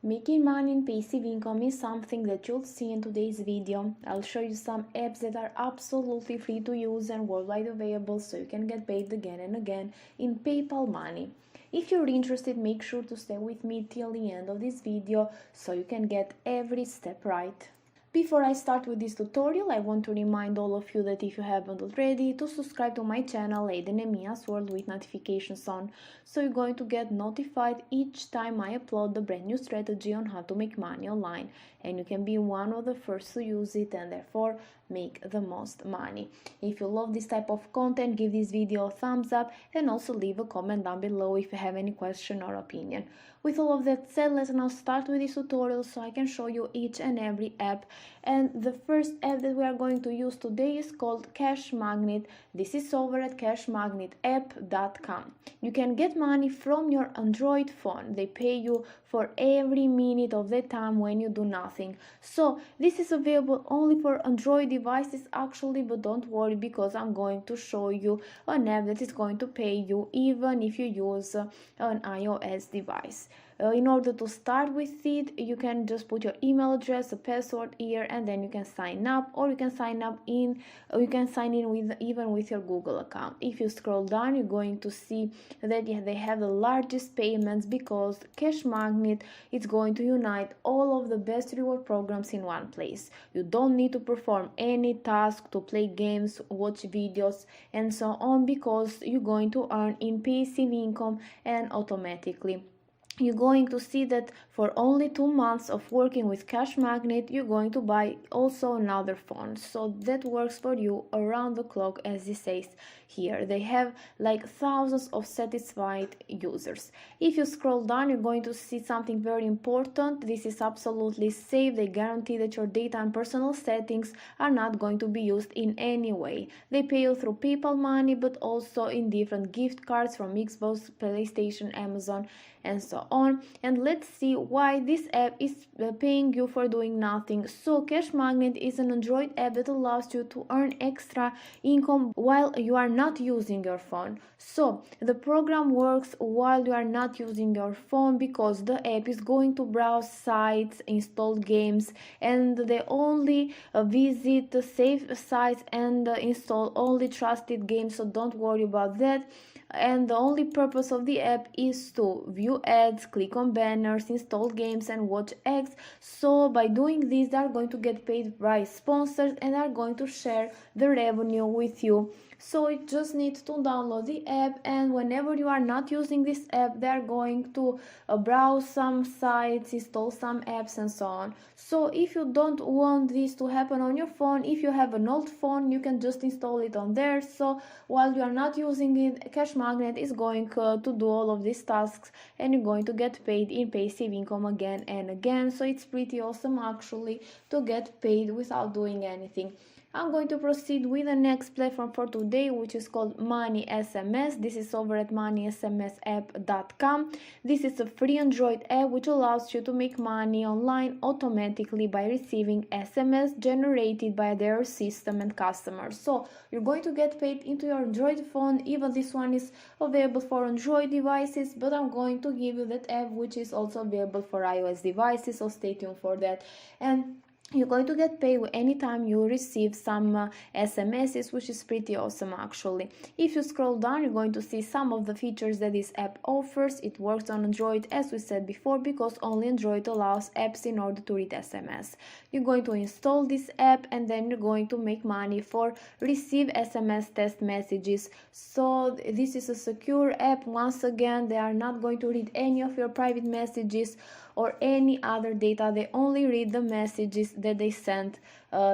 Making money in passive income is something that you'll see in today's video. I'll show you some apps that are absolutely free to use and worldwide available so you can get paid again and again in PayPal money. If you're interested, make sure to stay with me till the end of this video so you can get every step right. Before I start with this tutorial, I want to remind all of you that if you haven't already, to subscribe to my channel Aiden and Mia's World with notifications on, so you're going to get notified each time I upload the brand new strategy on how to make money online, and you can be one of the first to use it and therefore make the most money. If you love this type of content, give this video a thumbs up and also leave a comment down below if you have any question or opinion. With all of that said, let's now start with this tutorial so I can show you each and every app. And the first app that we are going to use today is called CashMagnet. This is over at cashmagnetapp.com. You can get money from your Android phone. They pay you for every minute of the time when you do nothing. So this is available only for Android devices actually, but don't worry because I'm going to show you an app that is going to pay you even if you use an iOS device. In order to start with it, you can just put your email address, a password here, and then you can sign up, or you can sign in with even with your Google account. If you scroll down, you're going to see that they have the largest payments because CashMagnet is going to unite all of the best reward programs in one place. You don't need to perform any task, to play games, watch videos, and so on, because you're going to earn in passive income and automatically. You're going to see that for only 2 months of working with CashMagnet, you're going to buy also another phone. So that works for you around the clock, as it says here. They have like thousands of satisfied users. If you scroll down, you're going to see something very important. This is absolutely safe. They guarantee that your data and personal settings are not going to be used in any way. They pay you through PayPal money, but also in different gift cards from Xbox, PlayStation, Amazon, and so on. And let's see why this app is paying you for doing nothing. So CashMagnet is an Android app that allows you to earn extra income while you are not using your phone. So the program works while you are not using your phone because the app is going to browse sites, install games, and they only visit the safe sites and install only trusted games, so don't worry about that. And the only purpose of the app is to view ads, click on banners, install games, and watch ads. So by doing this, they are going to get paid by sponsors and are going to share the revenue with you. So you just need to download the app, and whenever you are not using this app, they are going to browse some sites, install some apps, and so on. So if you don't want this to happen on your phone, if you have an old phone, you can just install it on there. So while you are not using it, CashMagnet is going to do all of these tasks, and you're going to get paid in passive income again and again. So it's pretty awesome actually to get paid without doing anything. I'm going to proceed with the next platform for today, which is called Money SMS. This is over at moneysmsapp.com. This is a free Android app which allows you to make money online automatically by receiving SMS generated by their system and customers. So you're going to get paid into your Android phone. Even this one is available for Android devices, but I'm going to give you that app which is also available for iOS devices, so stay tuned for that. And you're going to get paid anytime you receive some SMSs, which is pretty awesome actually. If you scroll down, you're going to see some of the features that this app offers. It works on Android, as we said before, because only Android allows apps in order to read SMS. You're going to install this app, and then you're going to make money for receive SMS test messages. So this is a secure app. Once again, they are not going to read any of your private messages or any other data. They only read the messages that they send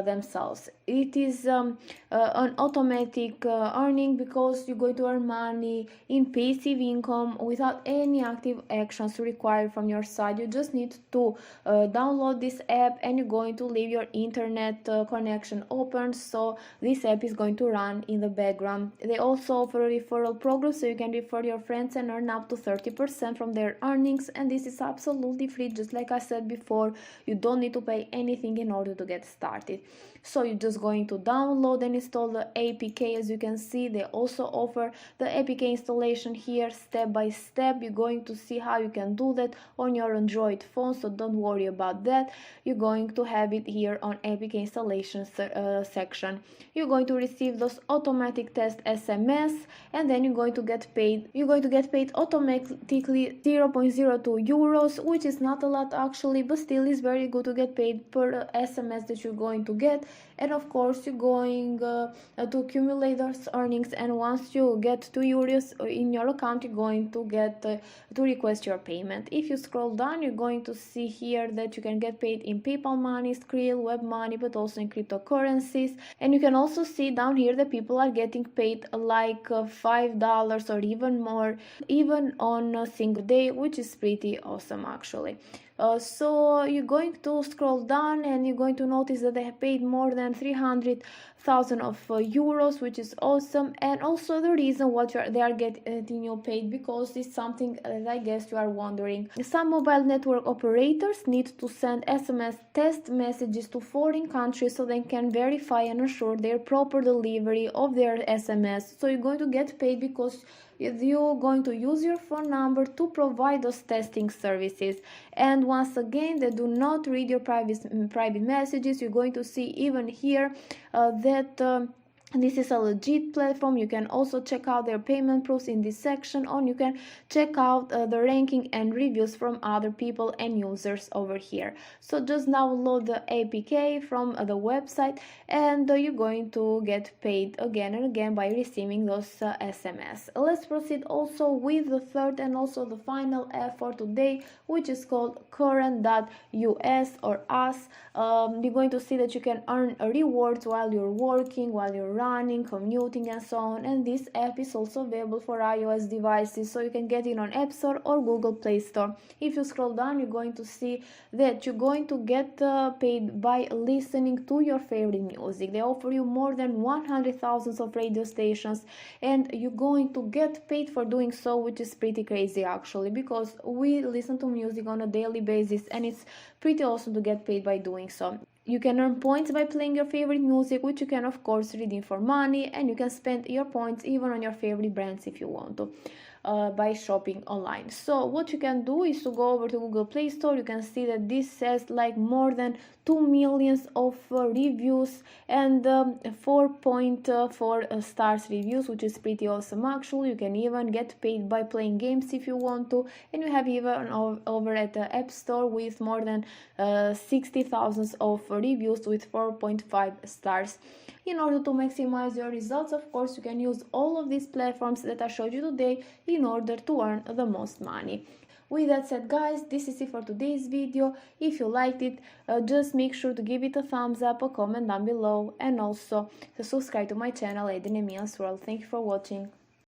themselves. It is an automatic earning because you're going to earn money in passive income without any active actions required from your side. You just need to download this app, and you're going to leave your internet connection open, so this app is going to run in the background. They also offer a referral program, so you can refer your friends and earn up to 30% from their earnings, and this is absolutely free. Just like I said before, you don't need to pay anything in order to get started. started. So you're just going to download and install the APK. As you can see, they also offer the APK installation here step by step. You're going to see how you can do that on your Android phone, so don't worry about that. You're going to have it here on APK installation section. You're going to receive those automatic test SMS, and then you're going to get paid. You're going to get paid automatically 0.02 euros, which is not a lot actually, but still is very good to get paid per SMS that you're going to get. And of course you're going to accumulate those earnings, and once you get 2 euros in your account, you're going to get to request your payment. If you scroll down, you're going to see here that you can get paid in PayPal money, Skrill, web money, but also in cryptocurrencies. And you can also see down here that people are getting paid like $5 or even more, even on a single day, which is pretty awesome actually. So you're going to scroll down and you're going to notice that they have paid more than 300,000 of euros, which is awesome. And also the reason what they are getting you paid, because it's something that I guess you are wondering. Some mobile network operators need to send SMS test messages to foreign countries so they can verify and assure their proper delivery of their SMS. So you're going to get paid because you're going to use your phone number to provide those testing services. And once again, they do not read your private messages. You're going to see even here that this is a legit platform. You can also check out their payment proofs in this section, or you can check out the ranking and reviews from other people and users over here. So just download the APK from the website, and you're going to get paid again and again by receiving those SMS. Let's proceed also with the third and also the final app for today, which is called current.us or us. You're going to see that you can earn rewards while you're working, while you're running, commuting, and so on. And this app is also available for iOS devices, so you can get it on App Store or Google Play Store. If you scroll down, you're going to see that you're going to get paid by listening to your favorite music. They offer you more than 100,000 of radio stations, and you're going to get paid for doing so, which is pretty crazy actually, because we listen to music on a daily basis, and it's pretty awesome to get paid by doing so. You can earn points by playing your favorite music, which you can of course redeem for money, and you can spend your points even on your favorite brands if you want to. By shopping online. So what you can do is to go over to Google Play Store. You can see that this says like more than 2 million of reviews and 4.4 stars reviews, which is pretty awesome actually. You can even get paid by playing games if you want to, and you have even over at the App Store with more than 60,000 of reviews with 4.5 stars. In order to maximize your results, of course, you can use all of these platforms that I showed you today in order to earn the most money. With that said, guys, this is it for today's video. If you liked it, just make sure to give it a thumbs up, a comment down below, and also to subscribe to my channel, World. Thank you for watching.